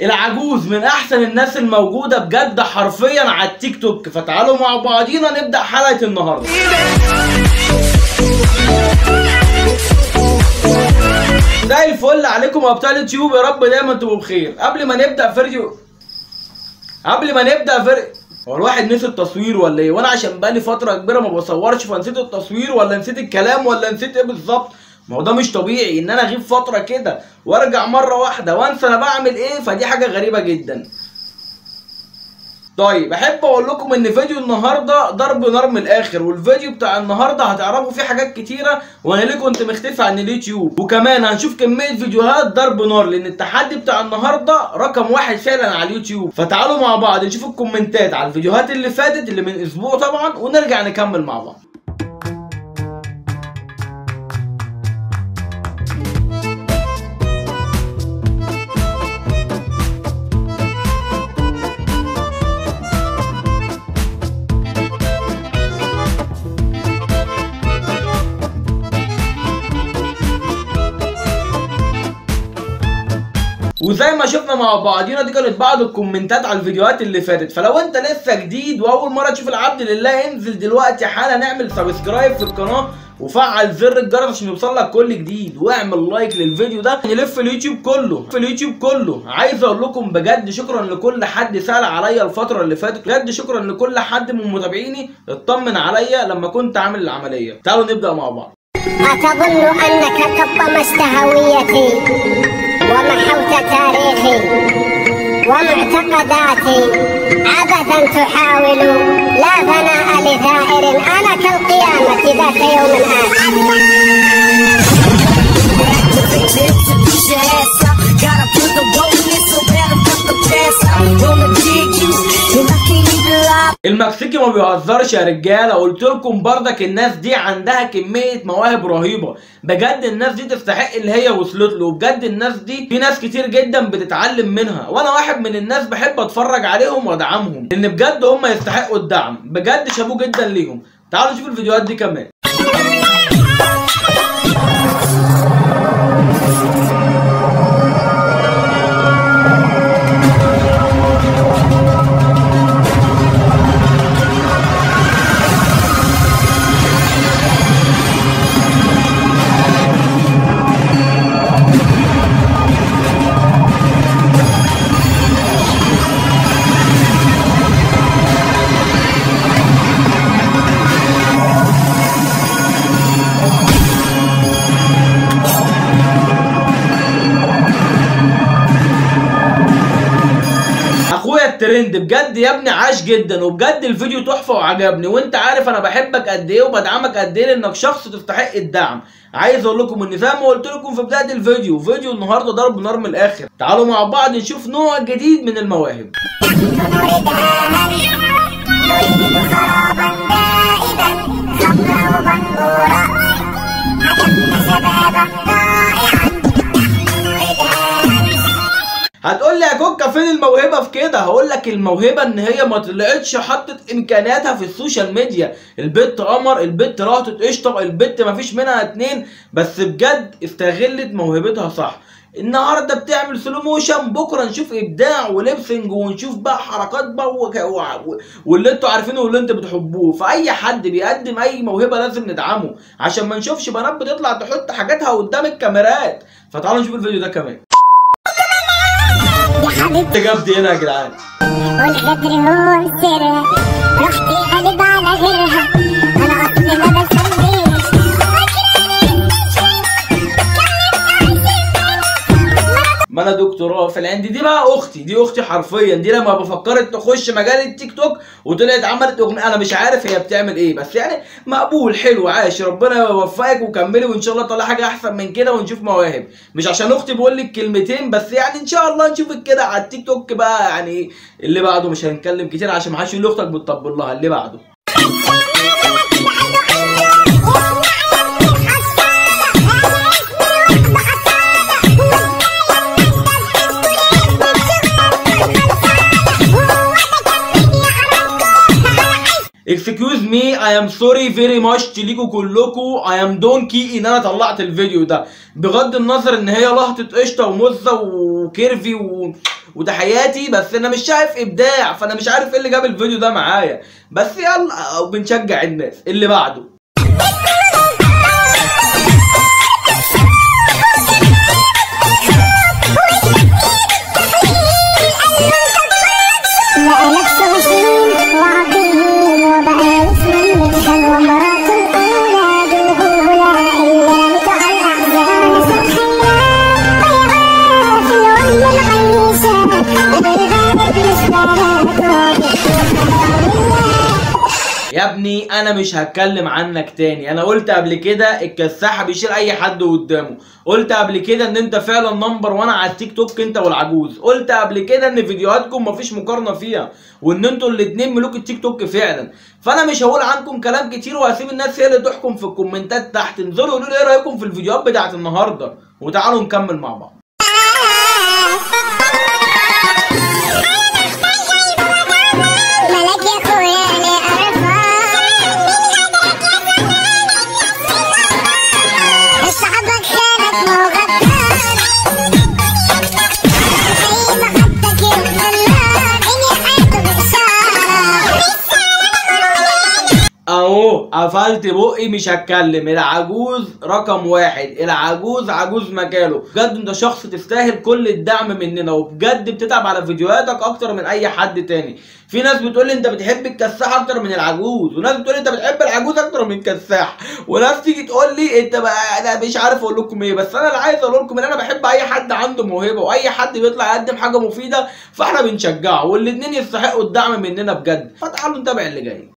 العجوز من احسن الناس الموجودة بجد حرفيا على التيك توك. فتعالوا مع بعضينا نبدأ حلقة النهاردة. زي الفل عليكم ابطال اليوتيوب، يا رب دايما تبقوا بخير. قبل ما نبدأ هو الواحد نسي التصوير ولا ايه؟ وانا عشان بقالي فترة كبيرة ما بصورش فنسيت التصوير ولا نسيت الكلام ولا نسيت ايه بالظبط؟ ما هو ده مش طبيعي ان انا اغيب فترة كده وارجع مرة واحدة وانسى انا بعمل ايه، فدي حاجة غريبة جدا. طيب احب اقول لكم ان فيديو النهارده ضرب نار من الاخر، والفيديو بتاع النهارده هتعرفوا فيه حاجات كتيره وانا ليه كنت مختفي عن اليوتيوب، وكمان هنشوف كميه فيديوهات ضرب نار لان التحدي بتاع النهارده رقم 1 فعلا على اليوتيوب. فتعالوا مع بعض نشوف الكومنتات على الفيديوهات اللي فاتت اللي من اسبوع طبعا ونرجع نكمل مع بعض. وزي ما شفنا مع بعضينا دي كانت بعض الكومنتات على الفيديوهات اللي فاتت. فلو انت لسه جديد واول مره تشوف العبد لله انزل دلوقتي حالا نعمل سبسكرايب في القناه وفعل زر الجرس عشان يوصلك كل جديد، واعمل لايك للفيديو ده نلف اليوتيوب كله. عايز اقول لكم بجد شكرا لكل حد سأل عليا الفتره اللي فاتت، بجد شكرا لكل حد من متابعيني اطمن عليا لما كنت عامل العمليه. تعالوا نبدا مع بعض. أتظن أنك طمست هويتي ومحوت تاريخي ومعتقداتي عبثا تحاول لا ثناء لثائر، أنا كالقيامة ذات يوم آخر. المكسيكي ما بيهزرش يا رجاله، قلت لكم بردك الناس دي عندها كميه مواهب رهيبه بجد. الناس دي تستحق اللي هي وصلت له، وبجد الناس دي في ناس كتير جدا بتتعلم منها، وانا واحد من الناس بحب اتفرج عليهم وادعمهم لان بجد هم يستحقوا الدعم. بجد شابوه جدا ليهم. تعالوا نشوف الفيديوهات دي كمان. الترند بجد يا ابني عاش جدا، وبجد الفيديو تحفه وعجبني، وانت عارف انا بحبك قد ايه وبدعمك قد ايه لانك شخص تستحق الدعم. عايز اقول لكم ان زي ما قلت لكم في بدايه الفيديو، فيديو النهارده ضرب نار من الاخر. تعالوا مع بعض نشوف نوع جديد من المواهب. هتقول لي يا كوكا فين الموهبه في كده؟ هقول لك الموهبه ان هي ما طلعتش حطت امكانياتها في السوشيال ميديا. البت قمر، البت راحت قشطه، البت ما فيش منها اتنين، بس بجد استغلت موهبتها صح. النهارده بتعمل سلو موشن، بكره نشوف ابداع ولبسنج ونشوف بقى حركات بقى واللي انتوا عارفينه واللي انتوا بتحبوه. فاي حد بيقدم اي موهبه لازم ندعمه عشان ما نشوفش بنات بتطلع تحط حاجاتها قدام الكاميرات. فتعالوا نشوف الفيديو ده كمان. جبت هنا يا جدعان. والغدر هو السر، رحتي قلب على غيرها، انا اصلي ما بسليش. ما انا دكتوراه في العند. دي بقى اختي، دي اختي حرفيا. دي لما بفكرت تخش مجال التيك توك وطلعت عملت اغنيه، انا مش عارف هي بتعمل ايه، بس يعني مقبول حلو عاش. ربنا يوفقك وكملي وان شاء الله طلع حاجه احسن من كده ونشوف مواهب. مش عشان اختي بقول لك كلمتين بس، يعني ان شاء الله نشوفك كده على التيك توك بقى. يعني اللي بعده مش هنتكلم كتير عشان ما حدش يقول لاختك بتطبل لها. اللي بعده مي اي ام سوري فيري ماتش ليكوا كلكوا. اي ام دونكي ان انا طلعت الفيديو ده، بغض النظر ان هي لقطه قشطه ومزه وكيرفي وتحياتي، بس انا مش شايف ابداع، فانا مش عارف ايه اللي جاب الفيديو ده معايا. بس يلا بنشجع الناس. اللي بعده يا ابني انا مش هتكلم عنك تاني. انا قلت قبل كده الكساحه بيشيل اي حد قدامه، قلت قبل كده ان انت فعلا نمبر 1 على التيك توك انت والعجوز، قلت قبل كده ان فيديوهاتكم مفيش مقارنه فيها، وان انتوا الاتنين ملوك التيك توك فعلا. فانا مش هقول عنكم كلام كتير وهسيب الناس هي اللي تحكم في الكومنتات تحت. انزلوا قولوا لي ايه رايكم في الفيديوهات بتاعت النهارده، وتعالوا نكمل مع بعض. اهو قفلت بقي مش هتكلم. العجوز رقم 1، العجوز عجوز مكانه. بجد انت شخص تستاهل كل الدعم مننا، وبجد بتتعب على فيديوهاتك اكتر من اي حد تاني. في ناس بتقول لي انت بتحب الكساح اكتر من العجوز، وناس بتقول لي انت بتحب العجوز اكتر من الكساح، وناس تيجي تقول لي انت بقى انا مش عارف اقول لكم ايه. بس انا اللي عايز اقول لكم ان انا بحب اي حد عنده موهبه، واي حد بيطلع يقدم حاجه مفيده فاحنا بنشجعه، والاتنين يستحقوا الدعم مننا بجد. فتعالوا نتابع اللي جاي.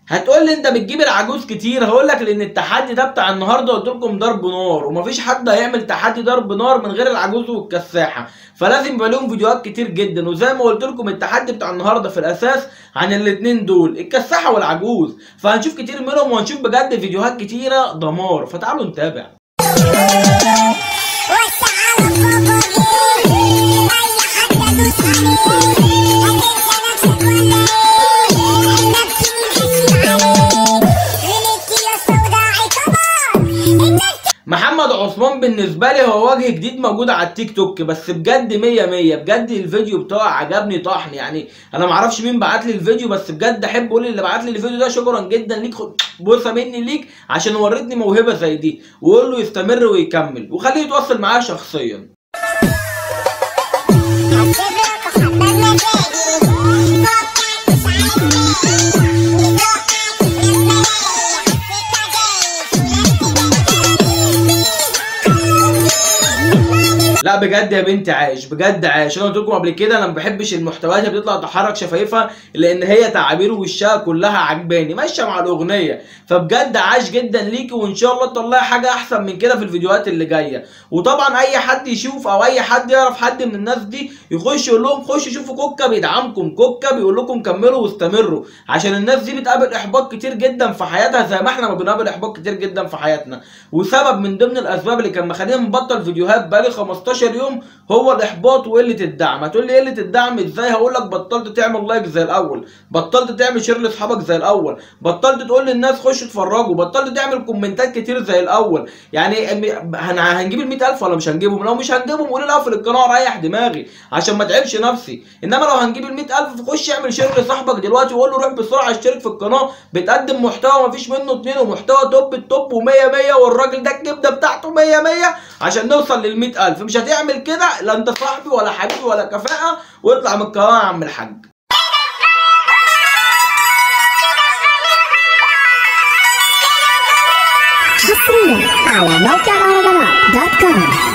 هتقول لي انت بتجيب العجوز كتير. هقول لك لان التحدي ده بتاع النهارده قلت لكم ضرب نار، ومفيش حد هيعمل تحدي ضرب نار من غير العجوز والكساحه، فلازم يبقى لهم فيديوهات كتير جدا. وزي ما قلت لكم التحدي بتاع النهارده في الاساس عن الاثنين دول، الكساحه والعجوز، فهنشوف كتير منهم وهنشوف بجد فيديوهات كتيره دمار. فتعالوا نتابع. محمد عثمان بالنسبه لي هو وجه جديد موجود على التيك توك، بس بجد 100 بجد الفيديو بتاعه عجبني طحن. يعني انا معرفش مين بعت لي الفيديو، بس بجد احب اقول اللي بعت لي الفيديو ده شكرا جدا ليك، بوسه مني ليك عشان وريتني موهبه زي دي، وقول له يستمر ويكمل وخليه يتواصل معايا شخصيا. لا بجد يا بنتي عايش، بجد عايش. انا قلت لكم قبل كده انا ما بحبش المحتويات اللي بتطلع تحرك شفايفها، لان هي تعابير وشها كلها عجباني ماشيه مع الاغنيه. فبجد عاش جدا ليكي، وان شاء الله تطلعي حاجه احسن من كده في الفيديوهات اللي جايه. وطبعا اي حد يشوف او اي حد يعرف حد من الناس دي يخش يقول لهم خشوا شوفوا كوكا بيدعمكم، كوكا بيقول لكم كملوا واستمروا، عشان الناس دي بتقابل احباط كتير جدا في حياتها زي ما احنا ما بنقابل احباط كتير جدا في حياتنا. وسبب من ضمن الاسباب اللي كان مخليني مبطل فيديوهات بقالي 15 يوم هو الاحباط وقله الدعم. هتقول لي قله الدعم ازاي؟ هقول لك بطلت تعمل لايك زي الاول، بطلت تعمل شير لاصحابك زي الاول، بطلت تقول للناس خشوا اتفرجوا، بطلت تعمل كومنتات كتير زي الاول. يعني هنجيب ال 100,000 ولا مش هنجيبهم؟ لو مش هنجيبهم قولي لي اقفل القناه وريح دماغي عشان ما اتعبش نفسي. انما لو هنجيب ال 100,000 فخش اعمل شير لصاحبك دلوقتي وقول له روح بسرعه اشترك في القناه، بتقدم محتوى مفيش منه اتنين، ومحتوى توب التوب و100 والراجل ده الكبده بتاعته 100 عشان نوصل لل 100,000. مش هتعمل كده لا انت صاحبي ولا حبيبي ولا كفاءه، واطلع من القناه يا عم الحاج. حصريا على موقع مهرجانات.com.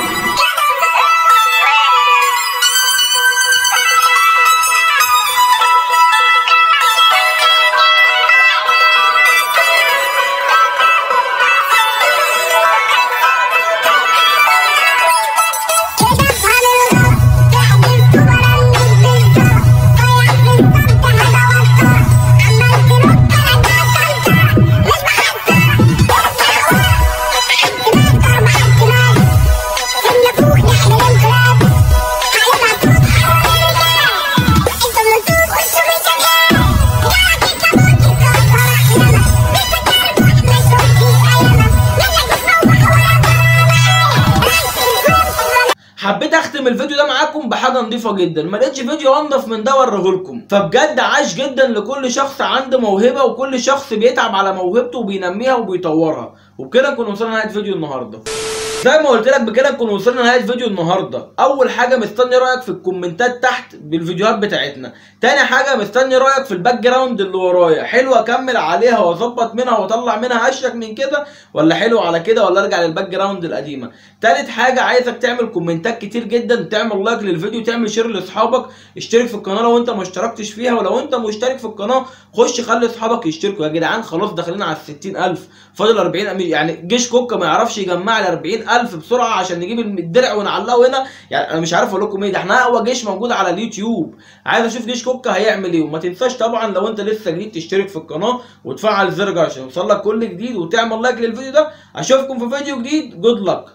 حبيت اختم الفيديو ده معاكم بحاجه نظيفه جدا، ما لقيتش فيديو انضف من ده اوريه لكم. فبجد عاش جدا لكل شخص عنده موهبه، وكل شخص بيتعب على موهبته وبينميها وبيطورها. وبكده نكون وصلنا لنهايه فيديو النهارده. زي ما قلت لك بكده نكون وصلنا لنهايه فيديو النهارده. اول حاجه مستني رايك في الكومنتات تحت بالفيديوهات بتاعتنا. تاني حاجه مستني رايك في الباك جراوند اللي ورايا، حلو اكمل عليها واظبط منها واطلع منها اشيك من كده، ولا حلو على كده، ولا ارجع للباك جراوند القديمه. تالت حاجه عايزك تعمل كومنتات كتير جدا، تعمل لايك للفيديو، تعمل شير لاصحابك، اشترك في القناه لو انت ما اشتركتش فيها، ولو انت مشترك في القناه خش خلي اصحابك يشتركوا. يا جدعان خلاص داخلين على 60,000، فاضل 40، يعني جيش كوكا ما يعرفش يجمع لي 40,000 بسرعه عشان نجيب الدرع ونعلقه هنا. يعني انا مش عارف اقول لكم ايه، ده احنا اقوى جيش موجود على اليوتيوب. عايز اشوف جيش كوكا هيعمل ايه. وما تنساش طبعا لو انت لسه جديد تشترك في القناه وتفعل الزر عشان يوصلك كل جديد، وتعمل لايك للفيديو ده. اشوفكم في فيديو جديد. جود لك.